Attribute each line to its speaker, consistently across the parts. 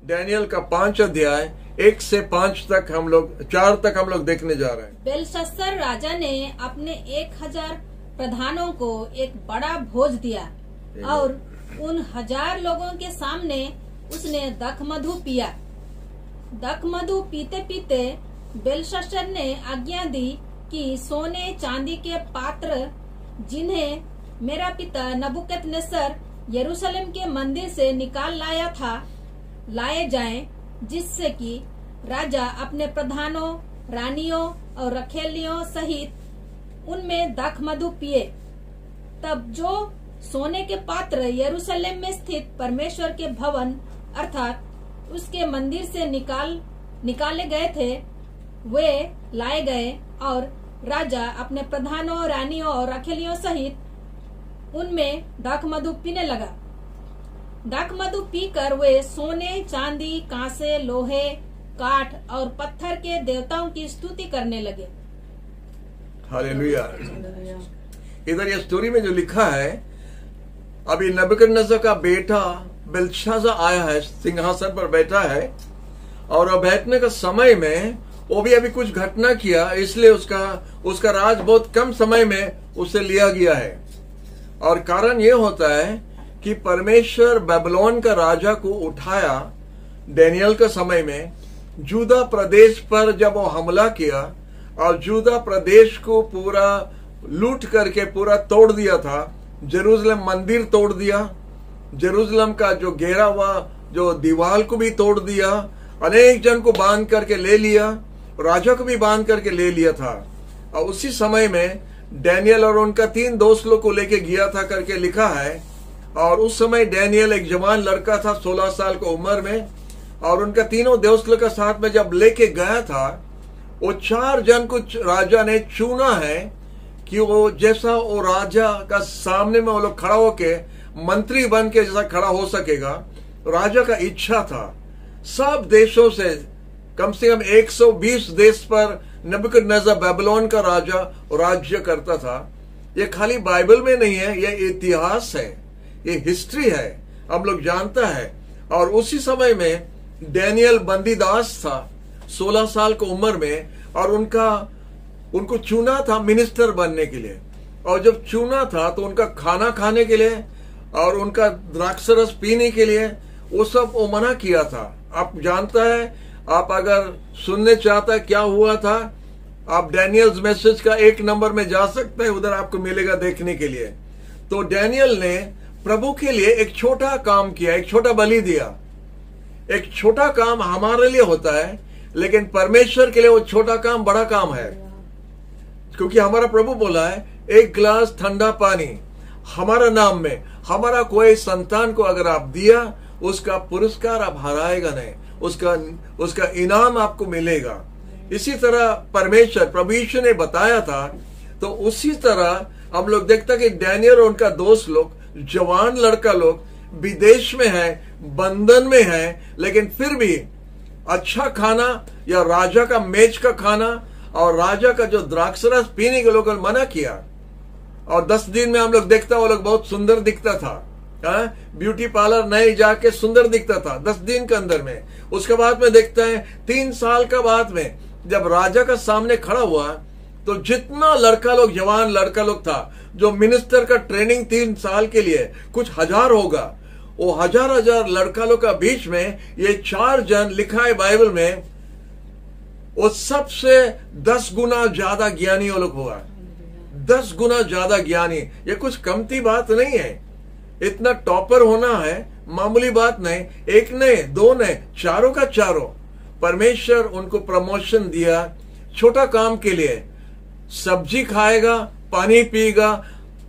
Speaker 1: Daniel का 5 अध्याय 1 से 5 तक 4 तक हम लोग देखने जा रहे हैं।
Speaker 2: बेलशस्सर राजा ने अपने 1000 प्रधानों को एक बड़ा भोज दिया और उन 1000 लोगों के सामने उसने दखमधु पिया। दखमधु पीते पीते बेलशस्सर ने आज्ञा दी कि सोने चांदी के पात्र जिन्हें मेरा पिता नबूकदनेस्सर यरूशलेम के मंदिर से निकाल लाया था लाए जाएं, जिससे कि राजा अपने प्रधानों, रानियों और रखेलियों सहित उनमें दखमधु पिए। तब जो सोने के पात्र यरूशलेम में स्थित परमेश्वर के भवन अर्थात उसके मंदिर से निकाले गए थे वे लाए गए और राजा अपने प्रधानों, रानियों और रखेलियों सहित उनमें दाखमधु पीने लगा। दाखमधु पीकर वे सोने, चांदी, कांसे, लोहे, काठ और पत्थर के देवताओं की स्तुति करने लगे।
Speaker 1: हालेलुया। इधर ये स्टोरी में जो लिखा है, अभी नबूकदनेस्सर का बेटा बेलशास्सर आया है, सिंहासन पर बैठा है और बैठने का समय में वो भी अभी कुछ घटना किया, इसलिए उसका राज बहुत कम समय में उसे लिया गया है। और कारण ये होता है कि परमेश्वर बेबीलोन का राजा को उठाया डैनियल के समय में, जूदा प्रदेश पर जब वो हमला किया और जूदा प्रदेश को पूरा लूट करके पूरा तोड़ दिया था। जेरूशलेम मंदिर तोड़ दिया, जेरूशलेम का जो घेरा हुआ जो दीवार को भी तोड़ दिया, अनेक जन को बांध करके ले लिया, राजा को भी बांध करके ले लिया था। और उसी समय में डैनियल और उनका 3 दोस्त लोग को लेके गया था करके लिखा है। और उस समय डैनियल एक जवान लड़का था 16 साल की उम्र में, और उनका तीनों दोस्त लोग के साथ में जब लेके गया था, वो 4 जन को राजा ने चुना है कि वो जैसा वो राजा का सामने में वो लोग खड़ा होके मंत्री बन के जैसा खड़ा हो सकेगा, राजा का इच्छा था। सब देशों से कम 120 देश पर नबूकदनेस्सर बेबीलोन का राजा राज्य करता था। ये खाली बाइबल में नहीं है, ये इतिहास है, ये हिस्ट्री है, हम लोग जानता है। और उसी समय में डैनियल बंदीदास था 16 साल की उम्र में, और उनको चुना था मिनिस्टर बनने के लिए। और जब चुना था तो उनका खाना खाने के लिए और उनका द्राक्षरस पीने के लिए वो सब वो मना किया था। आप जानता है, आप अगर सुनने चाहता है क्या हुआ था, आप डैनियल्स मैसेज का 1 नंबर में जा सकते हैं, उधर आपको मिलेगा देखने के लिए। तो डैनियल ने प्रभु के लिए एक छोटा काम किया, एक छोटा बलि दिया। एक छोटा काम हमारे लिए होता है, लेकिन परमेश्वर के लिए वो छोटा काम बड़ा काम है। क्योंकि हमारा प्रभु बोला है, 1 गिलास ठंडा पानी हमारा नाम में हमारा कोई संतान को अगर आप दिया, उसका पुरस्कार आप हराएगा नहीं, उसका इनाम आपको मिलेगा। इसी तरह परमेश्वर प्रभु यीशु ने बताया था। तो उसी तरह हम लोग देखते कि डैनियल और उनका दोस्त लोग, जवान लड़का लोग विदेश में है, बंधन में है, लेकिन फिर भी अच्छा खाना या राजा का मेज का खाना और राजा का जो द्राक्षरस पीने के लोगों ने मना किया। और 10 दिन में हम लोग देखता वो लोग बहुत सुंदर दिखता था, ब्यूटी पार्लर नहीं जाके सुंदर दिखता था 10 दिन के अंदर में। उसके बाद में देखता है 3 साल का बाद में जब राजा का सामने खड़ा हुआ, तो जितना लड़का लोग, जवान लड़का लोग था जो मिनिस्टर का ट्रेनिंग 3 साल के लिए कुछ 1000 होगा, वो 1000 लड़का लोग का बीच में ये 4 जन लिखा है बाइबल में, वो सबसे 10 गुना ज्यादा ज्ञानी वो लोग हुआ। 10 गुना ज्यादा ज्ञानी, ये कुछ कमती बात नहीं है। इतना टॉपर होना है मामूली बात नहीं। 1 नहीं, 2 नहीं, चारों का चारों। परमेश्वर उनको प्रमोशन दिया छोटा काम के लिए। सब्जी खाएगा, पानी पिएगा,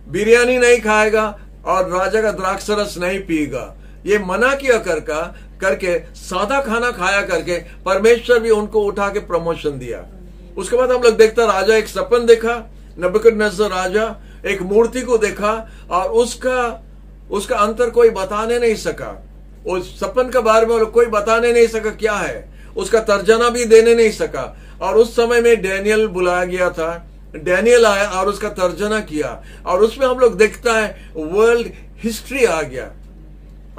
Speaker 1: बिरयानी नहीं खाएगा और राजा का द्राक्षरस नहीं पिएगा, ये मना किया करके सादा खाना खाया करके परमेश्वर भी उनको उठा के प्रमोशन दिया। उसके बाद हम लोग देखता, राजा एक सपन देखा, नबूकदनेस्सर राजा एक मूर्ति को देखा और उसका अंतर कोई बताने नहीं सका। उस सपन के बारे में कोई बताने नहीं सका क्या है, उसका तर्जमा भी देने नहीं सका। और उस समय में डैनियल बुलाया गया था, डैनियल आया और उसका तर्जमा किया। और उसमें हम लोग देखता है वर्ल्ड हिस्ट्री आ गया,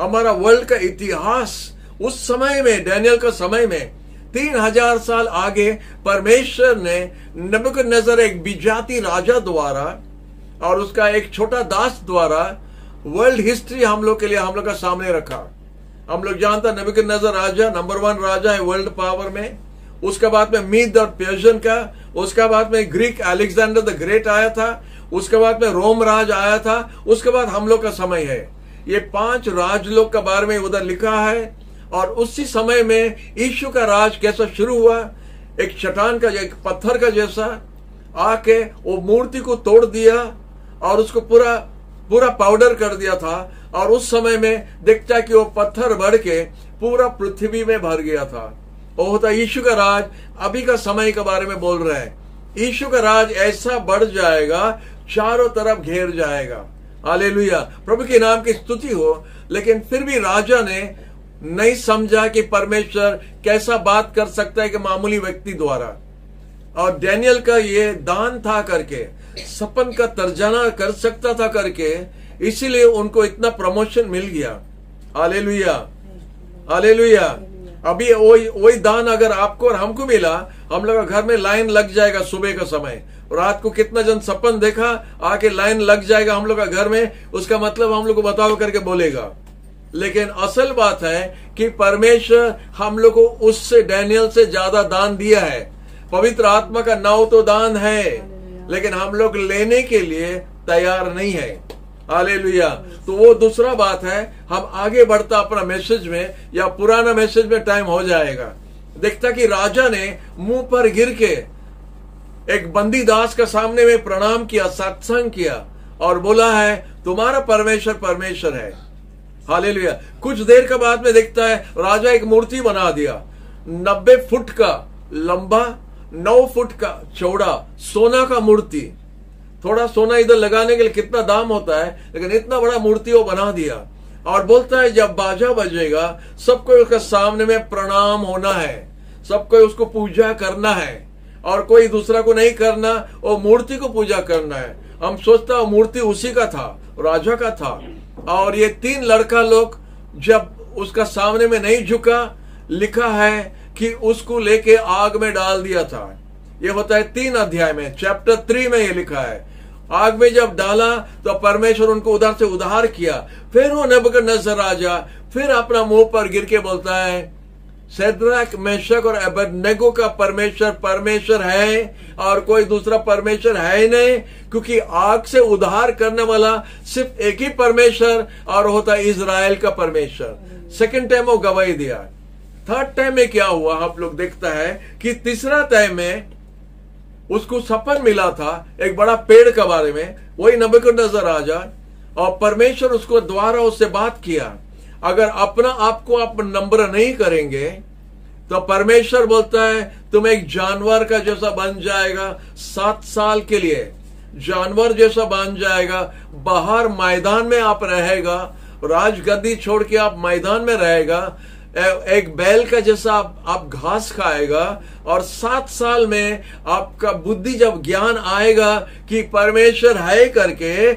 Speaker 1: हमारा वर्ल्ड का इतिहास उस समय में, डैनियल का समय में 3000 साल आगे परमेश्वर ने नबूकदनेस्सर एक विजाती राजा द्वारा और उसका एक छोटा दास द्वारा वर्ल्ड हिस्ट्री हम लोग के लिए हम लोग का सामने रखा। हम लोग जानता नबूकदनेस्सर राजा नंबर 1 राजा है वर्ल्ड पावर में। उसके बाद में मीद और पर्शियन का, उसके बाद में ग्रीक अलेक्जेंडर द ग्रेट आया था, उसके बाद में रोम राज आया था, उसके बाद हम लोग का समय है। ये 5 राज लोग के बारे में उधर लिखा है। और उसी समय में यीशु का राज कैसा शुरू हुआ, एक चट्टान का, एक पत्थर का जैसा आके वो मूर्ति को तोड़ दिया और उसको पूरा पाउडर कर दिया था। और उस समय में देखता कि वो पत्थर बढ़ के पूरा पृथ्वी में भर गया था। वो होता यीशु का राज। अभी का समय के बारे में बोल रहे हैं, यीशु का राज ऐसा बढ़ जाएगा, चारों तरफ घेर जाएगा। हालेलुया, प्रभु के नाम की स्तुति हो। लेकिन फिर भी राजा ने नहीं समझा कि परमेश्वर कैसा बात कर सकता है कि मामूली व्यक्ति द्वारा। और डैनियल का ये दान था करके, सपन का तर्जमा कर सकता था करके, इसीलिए उनको इतना प्रमोशन मिल गया। Hallelujah, hallelujah. अभी वही दान अगर आपको और हमको मिला, हम लोग घर में लाइन लग जाएगा सुबह का समय। रात को कितना जन सपन देखा, आके लाइन लग जाएगा हम लोग का घर में। उसका मतलब हम लोग को बताओ करके बोलेगा। लेकिन असल बात है कि परमेश्वर हम लोग को उससे, डैनियल से ज्यादा दान दिया है। पवित्र आत्मा का 9 तो दान है, लेकिन हम लोग लेने के लिए तैयार नहीं है। हालेलुया। तो वो दूसरा बात है। हम आगे बढ़ता अपना मैसेज में, या पुराना मैसेज में टाइम हो जाएगा। देखता कि राजा ने मुंह पर गिर के एक बंदी दास के सामने में प्रणाम किया, सत्संग किया और बोला है तुम्हारा परमेश्वर परमेश्वर है। हालेलुया। कुछ देर के बाद में देखता है राजा एक मूर्ति बना दिया, 90 फुट का लंबा, 9 फुट का चौड़ा सोना का मूर्ति। थोड़ा सोना इधर लगाने के लिए कितना दाम होता है, लेकिन इतना बड़ा मूर्ति वो बना दिया। और बोलता है जब बाजा बजेगा सबको उसके सामने में प्रणाम होना है, सबको उसको पूजा करना है और कोई दूसरा को नहीं करना, वो मूर्ति को पूजा करना है। हम सोचता मूर्ति उसी का था, राजा का था। और ये 3 लड़का लोग जब उसका सामने में नहीं झुका, लिखा है कि उसको लेके आग में डाल दिया था। ये होता है 3 अध्याय में, चैप्टर 3 में ये लिखा है। आग में जब डाला तो परमेश्वर उनको उधर से उद्धार किया। फिर वो नबूकदनेस्सर राजा फिर अपना मुंह पर गिर के बोलता है शद्रक, मेशक और अबेदनगो का परमेश्वर परमेश्वर है और कोई दूसरा परमेश्वर है ही नहीं, क्योंकि आग से उद्धार करने वाला सिर्फ एक ही परमेश्वर और होता है इजराइल का परमेश्वर। सेकंड टाइम वो गवाही दिया। थर्ड टाइम में क्या हुआ आप लोग देखता है कि तीसरा टाइम में उसको सपन मिला था एक बड़ा पेड़ के बारे में, वही नबूकदनेस्सर राजा, और परमेश्वर उसको द्वारा उससे बात किया। अगर अपना आपको आप नंबर नहीं करेंगे तो परमेश्वर बोलता है तुम एक जानवर का जैसा बन जाएगा, 7 साल के लिए जानवर जैसा बन जाएगा। बाहर मैदान में आप रहेगा, राजगद्दी छोड़ के आप मैदान में रहेगा। एक बैल का जैसा आप घास खाएगा। और 7 साल में आपका बुद्धि जब ज्ञान आएगा कि परमेश्वर है करके,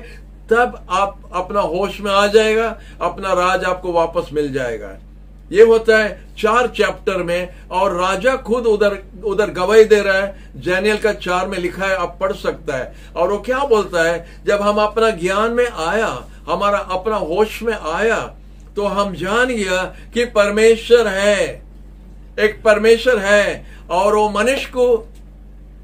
Speaker 1: तब आप अपना होश में आ जाएगा, अपना राज आपको वापस मिल जाएगा। ये होता है 4 चैप्टर में। और राजा खुद उधर गवाही दे रहा है। डैनियल का 4 में लिखा है, आप पढ़ सकता है। और वो क्या बोलता है, जब हम अपना ज्ञान में आया, हमारा अपना होश में आया, तो हम जान गया कि परमेश्वर है, एक परमेश्वर है। और वो मनुष्य को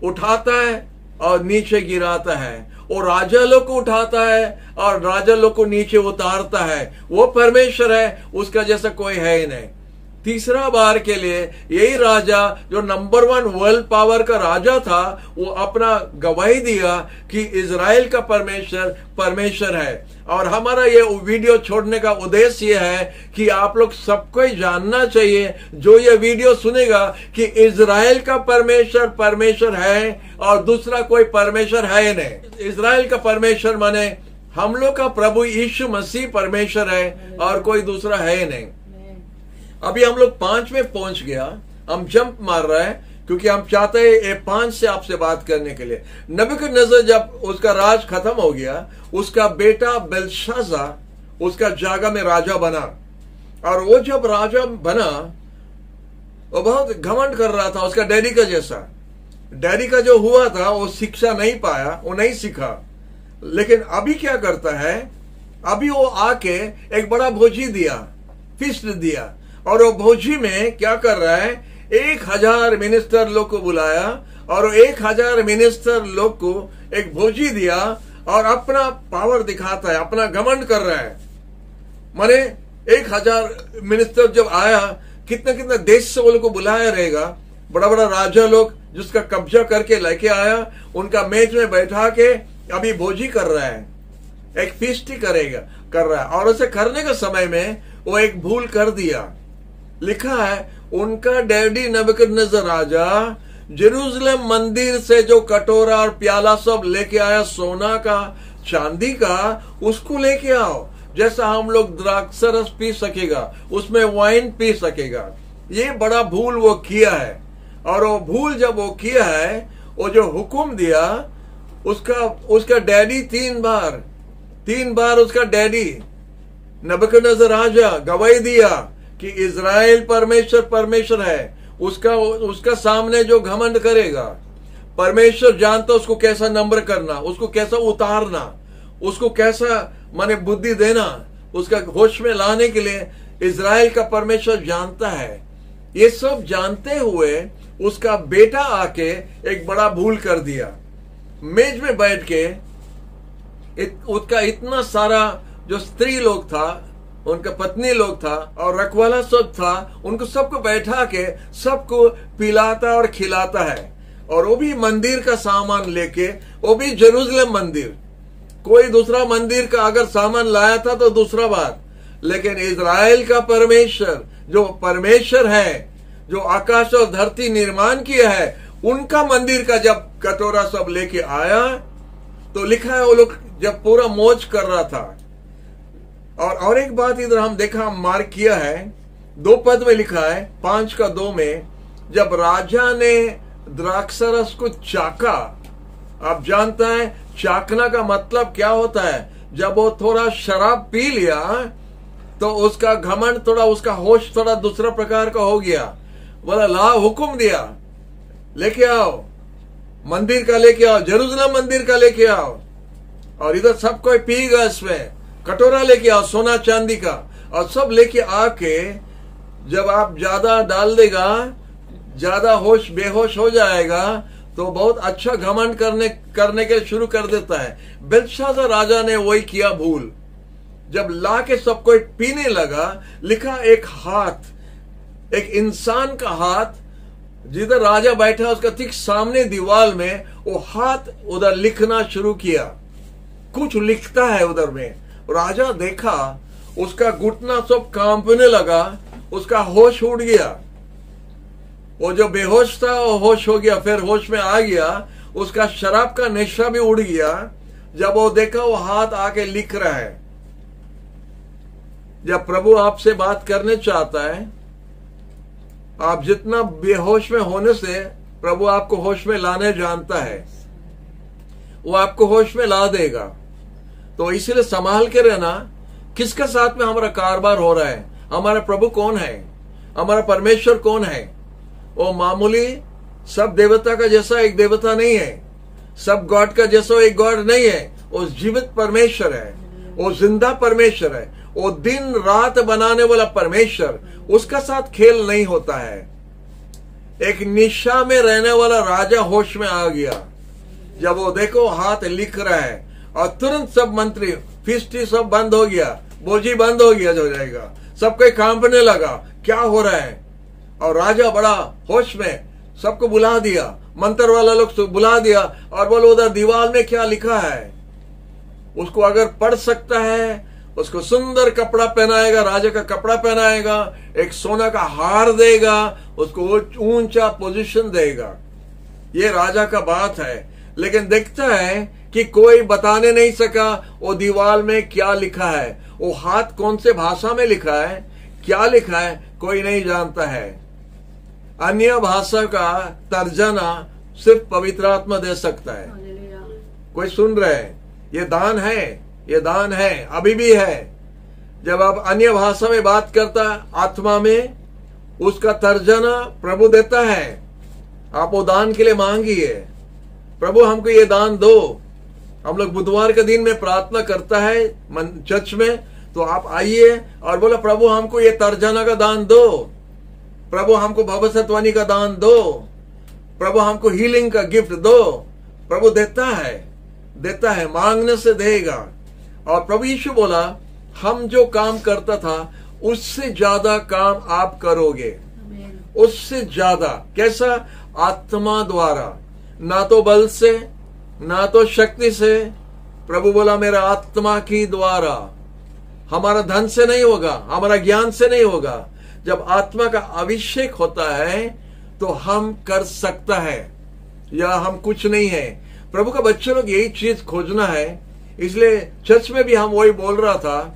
Speaker 1: उठाता है और नीचे गिराता है, वो राजा लोग को उठाता है और राजा लोग को नीचे उतारता है। वो परमेश्वर है, उसका जैसा कोई है ही नहीं। तीसरा बार के लिए यही राजा जो नंबर 1 वर्ल्ड पावर का राजा था, वो अपना गवाही दिया कि इजराइल का परमेश्वर परमेश्वर है। और हमारा ये वीडियो छोड़ने का उद्देश्य ये है कि आप लोग सबको ही जानना चाहिए, जो ये वीडियो सुनेगा, कि इजराइल का परमेश्वर परमेश्वर है और दूसरा कोई परमेश्वर है नहीं। इजराइल का परमेश्वर माने हम लोग का प्रभु यीशु मसीह परमेश्वर है और कोई दूसरा है नहीं। अभी हम लोग 5 में पहुंच गया। हम जंप मार रहे हैं क्योंकि हम चाहते हैं ये 5 से आपसे बात करने के लिए। नबूकदनेस्सर जब उसका राज खत्म हो गया, उसका बेटा बेलशास्सर उसका जगह में राजा बना। और वो जब राजा बना वो बहुत घमंड कर रहा था उसका डैडी का जैसा। डैडी का जो हुआ था वो शिक्षा नहीं पाया, वो नहीं सीखा। लेकिन अभी क्या करता है, अभी वो आके एक बड़ा भोजी दिया, फीस्ट दिया, और वो भोजी में क्या कर रहा है, 1000 मिनिस्टर लोग को बुलाया और 1000 मिनिस्टर लोग को एक भोजी दिया और अपना पावर दिखाता है, अपना घमंड कर रहा है। माने 1000 मिनिस्टर जब आया, कितना कितना देश से वो लोग को बुलाया रहेगा, बड़ा बड़ा राजा लोग जिसका कब्जा करके लेके आया, उनका मेज में बैठा के अभी भोजी कर रहा है, एक फीस्ट ही कर रहा है। और उसे करने के समय में वो एक भूल कर दिया। लिखा है उनका डैडी नबूकदनेस्सर राजा जेरूसलम मंदिर से जो कटोरा और प्याला सब लेके आया, सोना का, चांदी का, उसको लेके आओ, जैसा हम लोग द्राक्षरस पी सकेगा, उसमें वाइन पी सकेगा। ये बड़ा भूल वो किया है। और वो भूल जब वो किया है, वो जो हुक्म दिया, उसका डैडी तीन बार उसका डैडी नबूकदनेस्सर राजा गवाही दिया कि इजराइल परमेश्वर है। उसका सामने जो घमंड करेगा, परमेश्वर जानता उसको कैसा नम्र करना, उसको कैसा उतारना, उसको कैसा माने बुद्धि देना, उसका होश में लाने के लिए इजराइल का परमेश्वर जानता है। ये सब जानते हुए उसका बेटा आके एक बड़ा भूल कर दिया। मेज में बैठ के उसका इतना सारा जो स्त्री लोग था, उनका पत्नी लोग था और रखवाला सब था, उनको सबको बैठा के सबको पिलाता और खिलाता है। और वो भी मंदिर का सामान लेके, वो भी जेरूसलम मंदिर, कोई दूसरा मंदिर का अगर सामान लाया था तो दूसरा बात, लेकिन इजराइल का परमेश्वर जो परमेश्वर है, जो आकाश और धरती निर्माण किया है, उनका मंदिर का जब कटोरा सब लेके आया तो लिखा है वो लोग जब पूरा मौज कर रहा था। और एक बात इधर हम देखा, मार्क किया है, 2 पद में लिखा है, 5:2 में, जब राजा ने द्राक्षरस को चाका। आप जानता है चाकना का मतलब क्या होता है, जब वो थोड़ा शराब पी लिया तो उसका घमंड थोड़ा, उसका होश थोड़ा दूसरा प्रकार का हो गया। बोला ला, हुक्म दिया, लेके आओ, मंदिर का लेके आओ, जेरूसलम मंदिर का लेके आओ, और इधर सब कोई पीगा, इसमें कटोरा लेके आओ सोना चांदी का, और सब लेके आके जब आप ज्यादा डाल देगा, ज्यादा होश बेहोश हो जाएगा तो बहुत अच्छा घमंड करने के शुरू कर देता है। बेलशास्सर राजा ने वही किया भूल। जब ला के सब कोई पीने लगा, लिखा एक हाथ, एक इंसान का हाथ, जिधर राजा बैठा उसका ठीक सामने दीवार में वो हाथ उधर लिखना शुरू किया, कुछ लिखता है उधर में। राजा देखा, उसका घुटना सब कांपने लगा, उसका होश उड़ गया। वो जो बेहोश था वो होश हो गया, फिर होश में आ गया, उसका शराब का नशा भी उड़ गया। जब वो देखा वो हाथ आके लिख रहा है। जब प्रभु आपसे बात करने चाहता है, आप जितना बेहोश में होने से प्रभु आपको होश में लाने जानता है, वो आपको होश में ला देगा। तो इसलिए संभाल के रहना, किसके साथ में हमारा कारोबार हो रहा है, हमारा प्रभु कौन है, हमारा परमेश्वर कौन है। वो मामूली सब देवता का जैसा एक देवता नहीं है, सब गॉड का जैसा एक गॉड नहीं है। वो जीवित परमेश्वर है, वो जिंदा परमेश्वर है, वो दिन रात बनाने वाला परमेश्वर, उसका साथ खेल नहीं होता है। एक निशा में रहने वाला राजा होश में आ गया। जब वो देखो हाथ लिख रहा है, और तुरंत सब मंत्री, फिस्टी सब बंद हो गया, बोझी बंद हो गया, जो जाएगा, सबको कांपने लगा, क्या हो रहा है। और राजा बड़ा होश में, सबको बुला दिया, मंत्र वाला लोग बुला दिया, और बोलो उधर दीवार में क्या लिखा है। उसको अगर पढ़ सकता है, उसको सुंदर कपड़ा पहनाएगा, राजा का कपड़ा पहनाएगा, एक सोना का हार देगा, उसको ऊंचा पोजीशन देगा। ये राजा का बात है। लेकिन देखता है कि कोई बताने नहीं सका वो दीवार में क्या लिखा है, वो हाथ कौन से भाषा में लिखा है, क्या लिखा है, कोई नहीं जानता है। अन्य भाषा का तर्जमा सिर्फ पवित्र आत्मा दे सकता है। कोई सुन रहे हैं, ये दान है, ये दान है, अभी भी है। जब आप अन्य भाषा में बात करता आत्मा में, उसका तर्जमा प्रभु देता है। आप वो दान के लिए मांगिए, प्रभु हमको ये दान दो। हम लोग बुधवार के दिन में प्रार्थना करता है चर्च में, तो आप आइए और बोलो प्रभु हमको ये तर्जमा का दान दो, प्रभु हमको भविष्यवाणी का दान दो, प्रभु हमको हीलिंग का गिफ्ट दो। प्रभु देता है, मांगने से देगा। और प्रभु यीशु बोला हम जो काम करता था उससे ज्यादा काम आप करोगे, उससे ज्यादा। कैसा? आत्मा द्वारा, ना तो बल से, ना तो शक्ति से। प्रभु बोला मेरा आत्मा की द्वारा। हमारा धन से नहीं होगा, हमारा ज्ञान से नहीं होगा। जब आत्मा का अभिषेक होता है तो हम कर सकता है, या हम कुछ नहीं है। प्रभु का बच्चे लोग यही चीज खोजना है। इसलिए चर्च में भी हम वही बोल रहा था,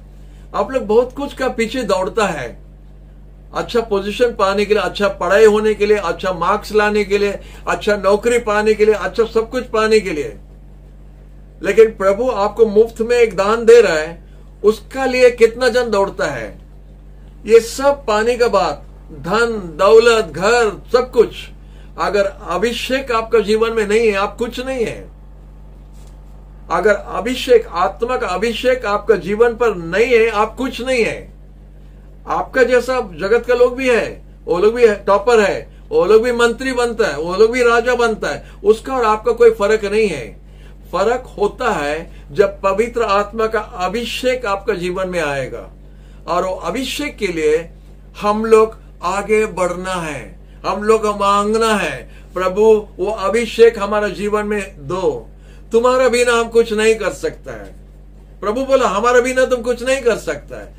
Speaker 1: आप लोग बहुत कुछ का पीछे दौड़ता है, अच्छा पोजीशन पाने के लिए, अच्छा पढ़ाई होने के लिए, अच्छा मार्क्स लाने के लिए, अच्छा नौकरी पाने के लिए, अच्छा सब कुछ पाने के लिए। लेकिन प्रभु आपको मुफ्त में एक दान दे रहा है, उसका लिए कितना जन दौड़ता है। ये सब पाने के बाद धन दौलत घर सब कुछ, अगर अभिषेक आपका जीवन में नहीं है आप कुछ नहीं है। अगर अभिषेक, आत्मा का अभिषेक आपका जीवन पर नहीं है आप कुछ नहीं है। आपका जैसा जगत का लोग भी है, वो लोग भी टॉपर है, वो लोग भी मंत्री बनता है, वो लोग भी राजा बनता है, उसका और आपका कोई फर्क नहीं है। फर्क होता है जब पवित्र आत्मा का अभिषेक आपका जीवन में आएगा। और वो अभिषेक के लिए हम लोग आगे बढ़ना है, हम लोग मांगना है, प्रभु वो अभिषेक हमारा जीवन में दो। तुम्हारा बिना हम कुछ नहीं कर सकता है। प्रभु बोला हमारा बिना तुम कुछ नहीं कर सकता है।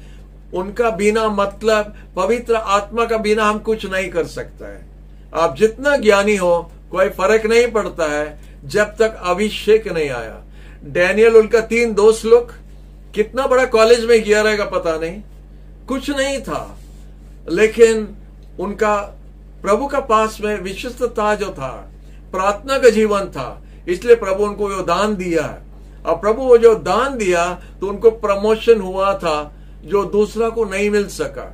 Speaker 1: उनका बिना मतलब पवित्र आत्मा का बिना हम कुछ नहीं कर सकता है। आप जितना ज्ञानी हो कोई फर्क नहीं पड़ता है जब तक अभिषेक नहीं आया। डैनियल उनका 3 दोस्त लोग कितना बड़ा कॉलेज में गया रहेगा पता नहीं, कुछ नहीं था, लेकिन उनका प्रभु का पास में विशिष्टता जो था, प्रार्थना का जीवन था, इसलिए प्रभु उनको वो दान दिया। और प्रभु वो जो दान दिया तो उनको प्रमोशन हुआ था जो दूसरा को नहीं मिल सका।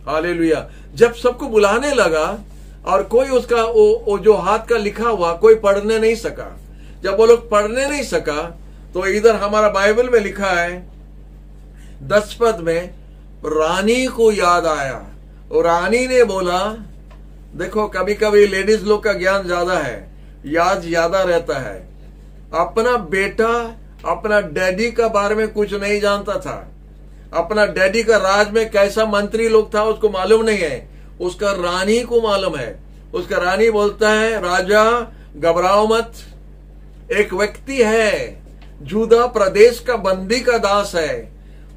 Speaker 1: हालेलुया। जब सबको बुलाने लगा और कोई उसका वो जो हाथ का लिखा हुआ कोई पढ़ने नहीं सका, जब वो लोग पढ़ने नहीं सका तो इधर हमारा बाइबल में लिखा है 10 पद में, रानी को याद आया और रानी ने बोला, देखो कभी कभी लेडीज लोग का ज्ञान ज्यादा है, याद ज्यादा रहता है। अपना बेटा अपना डैडी का बारे में कुछ नहीं जानता था, अपना डैडी का राज में कैसा मंत्री लोग था उसको मालूम नहीं है, उसका रानी को मालूम है। उसका रानी बोलता है, राजा घबराओ मत, एक व्यक्ति है जूदा प्रदेश का बंदी का दास है,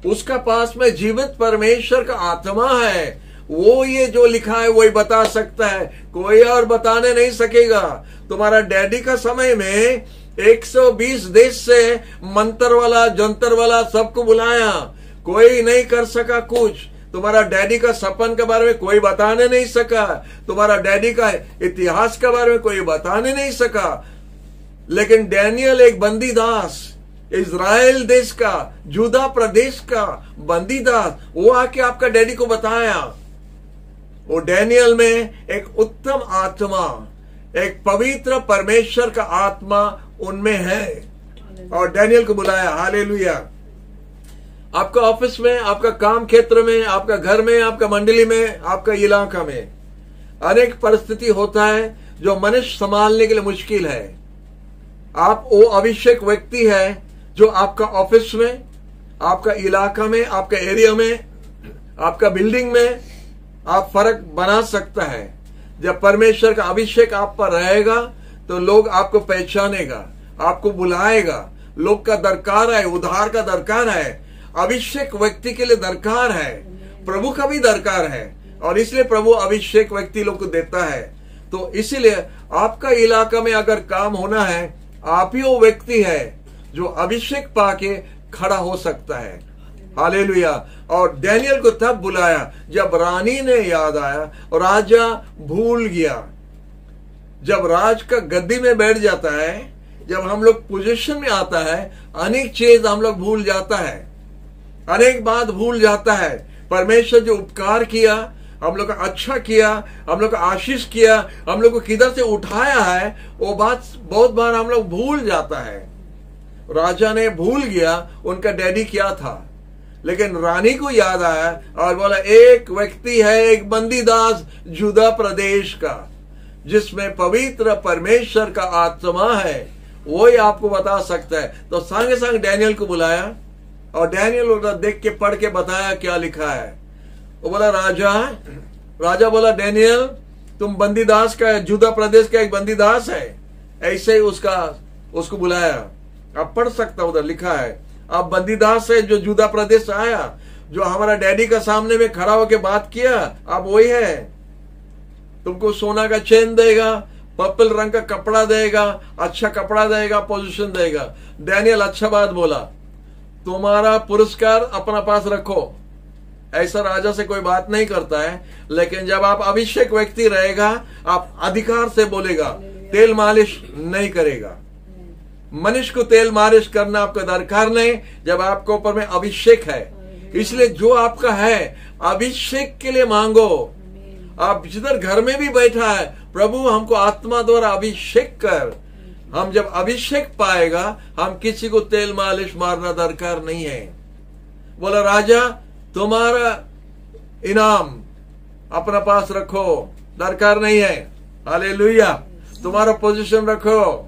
Speaker 1: उसका पास में जीवित परमेश्वर का आत्मा है, वो ये जो लिखा है वही बता सकता है, कोई और बताने नहीं सकेगा। तुम्हारा डैडी का समय में 120 देश से मंत्र वाला जंतर वाला सबको बुलाया, कोई नहीं कर सका कुछ। तुम्हारा डैडी का सपन के बारे में कोई बताने नहीं सका, तुम्हारा डैडी का इतिहास के बारे में कोई बताने नहीं सका। लेकिन डैनियल एक बंदीदास, इज़राइल देश का, जूदा प्रदेश का बंदीदास, वो आके आपका डैडी को बताया। वो डैनियल में एक उत्तम आत्मा, एक पवित्र परमेश्वर का आत्मा उनमें है और डैनियल को बुलाया। हालेलुया। आपका ऑफिस में, आपका काम क्षेत्र में, आपका घर में, आपका मंडली में, आपका इलाका में अनेक परिस्थिति होता है जो मनुष्य संभालने के लिए मुश्किल है। आप वो अभिषेक व्यक्ति है जो आपका ऑफिस में, आपका इलाका में, आपका एरिया में, आपका बिल्डिंग में आप फर्क बना सकता है। जब परमेश्वर का अभिषेक आप पर रहेगा तो लोग आपको पहचानेगा, आपको बुलाएगा। लोग का दरकार है, उद्धार का दरकार है, अभिषेक व्यक्ति के लिए दरकार है, प्रभु का भी दरकार है, और इसलिए प्रभु अभिषेक व्यक्ति लोग को देता है। तो इसीलिए आपका इलाका में अगर काम होना है, आप ही वो व्यक्ति है जो अभिषेक पाके खड़ा हो सकता है। हालेलुया। और डैनियल को तब बुलाया जब रानी ने याद आया और राजा भूल गया। जब राज का गद्दी में बैठ जाता है, जब हम लोग पोजीशन में आता है, अनेक चीज हम लोग भूल जाता है, अनेक बात भूल जाता है। परमेश्वर जो उपकार किया, हम लोग का अच्छा किया, हम लोग का आशीष किया, हम लोग को किधर से उठाया है, वो बात बहुत बार हम लोग भूल जाता है। राजा ने भूल गया उनका डैडी क्या था, लेकिन रानी को याद आया और बोला एक व्यक्ति है, एक बंदीदास जुदा प्रदेश का, जिसमें पवित्र परमेश्वर का आत्मा है, वो ही आपको बता सकता है। तो संगे संग डैनियल को बुलाया और डैनियल उधर देख के पढ़ के बताया क्या लिखा है। वो बोला राजा बोला डैनियल तुम बंदीदास का, जुदा प्रदेश का एक बंदीदास है। ऐसे ही उसको बुलाया। आप पढ़ सकता, उधर लिखा है आप बंदीदास है जो जुदा प्रदेश से आया, जो हमारा डैडी का सामने में खड़ा होकर बात किया, आप वही है। तुमको सोना का चेन देगा, पर्पल रंग का कपड़ा देगा, अच्छा कपड़ा देगा, पोजीशन देगा। डैनियल अच्छा बात बोला, तुम्हारा पुरस्कार अपना पास रखो। ऐसा राजा से कोई बात नहीं करता है, लेकिन जब आप अभिषेक व्यक्ति रहेगा, आप अधिकार से बोलेगा, तेल मालिश नहीं करेगा। मनुष्य को तेल मालिश करना आपका दरकार नहीं जब आपके ऊपर में अभिषेक है। इसलिए जो आपका है अभिषेक के लिए मांगो। आप जिधर घर में भी बैठा है, प्रभु हमको आत्मा द्वारा अभिषेक कर। हम जब अभिषेक पाएगा, हम किसी को तेल मालिश मारना दरकार नहीं है। बोला राजा तुम्हारा इनाम अपना पास रखो, दरकार नहीं है। हालेलुया, तुम्हारा पोजीशन रखो,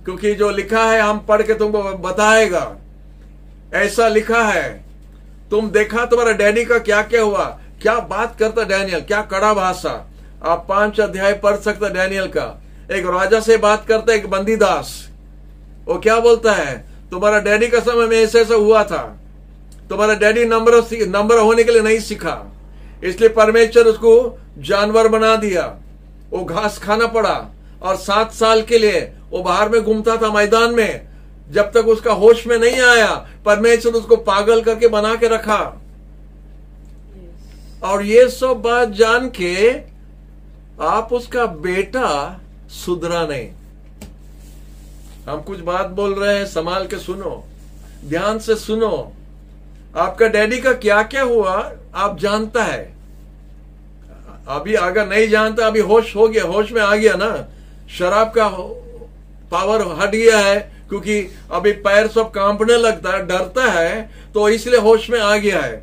Speaker 1: क्योंकि जो लिखा है हम पढ़ के तुमको बताएगा। ऐसा लिखा है, तुम देखा तुम्हारा डैडी का क्या क्या हुआ, क्या बात करता डैनियल, क्या कड़ा भाषा। आप 5 अध्याय पढ़ सकते नैनियल का। एक राजा से बात करता है, एक बंदीदास, वो क्या बोलता है, तुम्हारा डैडी का समय में ऐसा ऐसा हुआ था, तुम्हारा डैडी नंबर होने के लिए नहीं सीखा, इसलिए परमेश्वर उसको जानवर बना दिया, वो घास खाना पड़ा, और 7 साल के लिए वो बाहर में घूमता था मैदान में, जब तक उसका होश में नहीं आया परमेश्वर उसको पागल करके बना के रखा। और ये सब बात जान के आप उसका बेटा सुधरा नहीं। हम कुछ बात बोल रहे हैं, संभाल के सुनो, ध्यान से सुनो। आपका डैडी का क्या क्या हुआ आप जानता है। अभी अगर नहीं जानता, अभी होश हो गया, होश में आ गया ना, शराब का पावर हट गया है, क्योंकि अभी पैर सब कांपने लगता है, डरता है, तो इसलिए होश में आ गया है।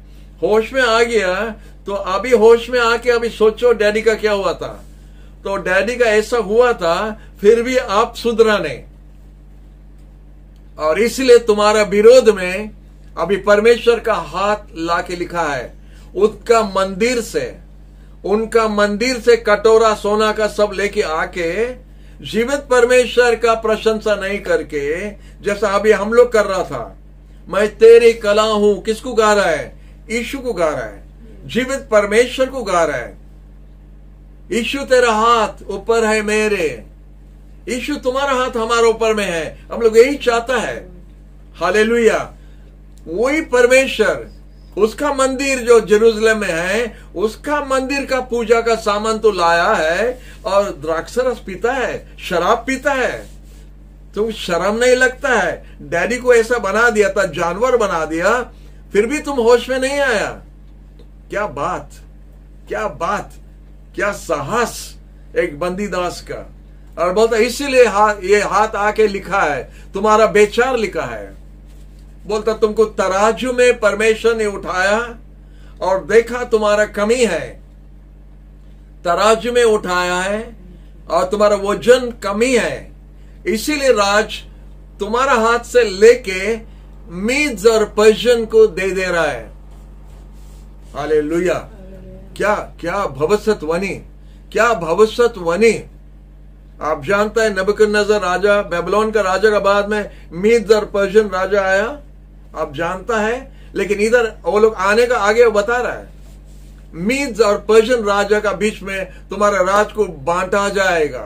Speaker 1: होश में आ गया तो अभी होश में आके अभी सोचो डैडी का क्या हुआ था। तो डैडी का ऐसा हुआ था, फिर भी आप सुधरा नहीं, और इसलिए तुम्हारा विरोध में अभी परमेश्वर का हाथ लाके लिखा है। उनका मंदिर से कटोरा सोना का सब लेके आके जीवित परमेश्वर का प्रशंसा नहीं करके, जैसा अभी हम लोग कर रहा था, मैं तेरी कला हूं, किसको गा रहा है, यीशु को गा रहा है, जीवित परमेश्वर को गा रहा है। यीशु तेरा हाथ ऊपर है मेरे, यीशु तुम्हारा हाथ हमारे ऊपर में है, हम लोग यही चाहता है। हालेलुया, वही परमेश्वर, उसका मंदिर जो जेरूसलम में है, उसका मंदिर का पूजा का सामान तो लाया है, और द्राक्षरस पीता है, शराब पीता है। तुम शर्म नहीं लगता है, डैडी को ऐसा बना दिया था, जानवर बना दिया, फिर भी तुम होश में नहीं आया। क्या बात, क्या बात, क्या साहस एक बंदीदास का। और बोलता इसीलिए ये हाथ आके लिखा है, तुम्हारा बेचार लिखा है। बोलता तुमको तराजू में परमेश्वर ने उठाया और देखा तुम्हारा कमी है, तराजू में उठाया है और तुम्हारा वजन कमी है, इसीलिए राज तुम्हारा हाथ से लेके मीद्स और पर्शियन को दे रहा है। हालेलुया, क्या क्या भविष्यवाणी, क्या भविष्यवाणी। आप जानता है नबूकदनेस्सर राजा, बेबीलोन का राजा का बाद में मीद्स और पर्शियन राजा आया, आप जानता है। लेकिन इधर वो लोग आने का आगे वो बता रहा है, मीद्स और पर्शियन राजा का बीच में तुम्हारा राज को बांटा जाएगा,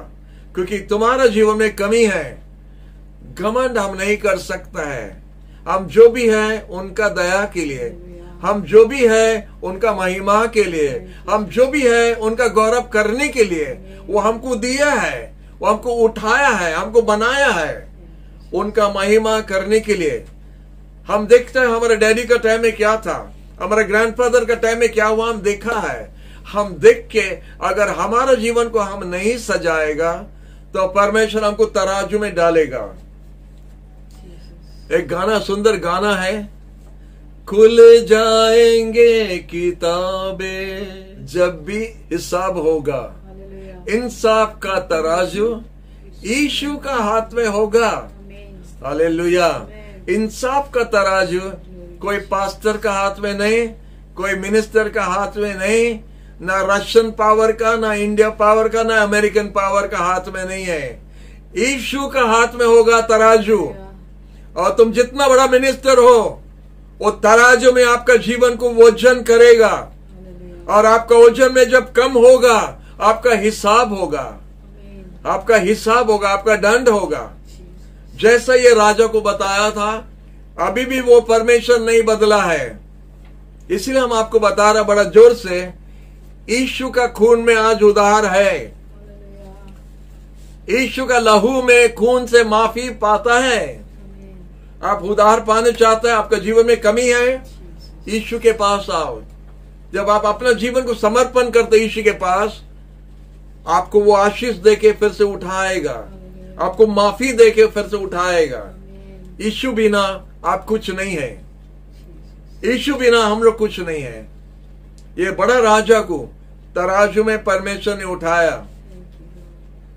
Speaker 1: क्योंकि तुम्हारा जीवन में कमी है। घमंड हम नहीं कर सकता है, हम जो भी है उनका दया के लिए, हम जो भी है उनका महिमा के लिए, हम जो भी है उनका गौरव करने के लिए। वो हमको दिया है, वो हमको उठाया है, हमको बनाया है उनका महिमा करने के लिए। हम देखते हैं हमारे डैडी का टाइम में क्या था, हमारे ग्रैंडफादर का टाइम में क्या हुआ, हम देखा है। हम देख के अगर हमारा जीवन को हम नहीं सजाएगा तो परमेश्वर हमको तराजू में डालेगा। एक गाना, सुंदर गाना है, खुल जाएंगे किताबें जब भी हिसाब होगा, इंसाफ का तराजू यीशु का हाथ में होगा। हालेलुया। इंसाफ का तराजू कोई पास्टर का हाथ में नहीं, कोई मिनिस्टर का हाथ में नहीं, ना रशियन पावर का, ना इंडिया पावर का, ना अमेरिकन पावर का हाथ में नहीं है, यीशु का हाथ में होगा तराजू। और तुम जितना बड़ा मिनिस्टर हो, वो तराजू में आपका जीवन को वजन करेगा, और आपका वजन में जब कम होगा, आपका हिसाब होगा, आपका हिसाब होगा, आपका दंड होगा। जैसा ये राजा को बताया था, अभी भी वो परमेश्वर नहीं बदला है। इसलिए हम आपको बता रहे बड़ा जोर से, यीशु का खून में आज उद्धार है। यीशु का लहू में खून से माफी पाता है। आप उद्धार पाने चाहते हैं, आपका जीवन में कमी है, यीशु के पास आओ। जब आप अपना जीवन को समर्पण करते यीशु के पास, आपको वो आशीष देके फिर से उठाएगा, आपको माफी देके फिर से उठाएगा। यीशु बिना आप कुछ नहीं है, यीशु बिना हम लोग कुछ नहीं है। ये बड़ा राजा को तराजू में परमेश्वर ने उठाया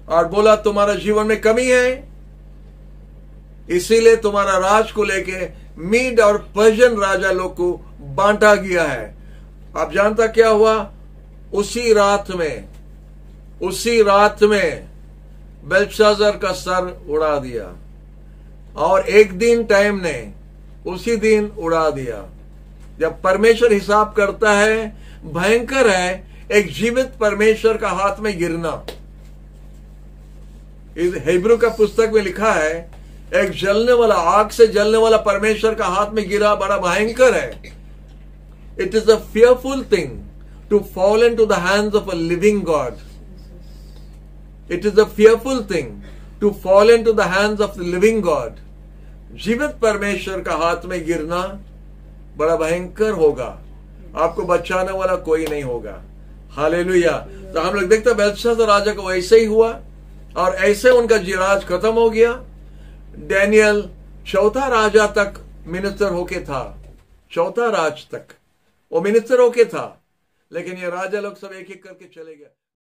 Speaker 1: और बोला तुम्हारा जीवन में कमी है, इसीलिए तुम्हारा राज को लेके मीड और पर्शियन राजा लोग को बांटा गया है। आप जानता क्या हुआ? उसी रात में बेल्शाज़र का सर उड़ा दिया, और एक दिन टाइम ने उसी दिन उड़ा दिया। जब परमेश्वर हिसाब करता है, भयंकर है एक जीवित परमेश्वर का हाथ में गिरना। इस हिब्रू का पुस्तक में लिखा है, एक जलने वाला, आग से जलने वाला परमेश्वर का हाथ में गिरा, बड़ा भयंकर है। It is a fearful thing to fall into the hands of a living God. It is a fearful thing to fall into the hands of the living God. जीवित परमेश्वर का हाथ में गिरना बड़ा भयंकर होगा, आपको बचाने वाला कोई नहीं होगा। हालेलुया। तो हम लोग देखते हैं बेल्शाज़र राजा को ऐसे ही हुआ, और ऐसे उनका राज खत्म हो गया। डैनियल चौथा राजा तक मिनिस्टर होके था, चौथा राज तक वो मिनिस्टर होके था, लेकिन ये राजा लोग सब एक एक करके चले गए।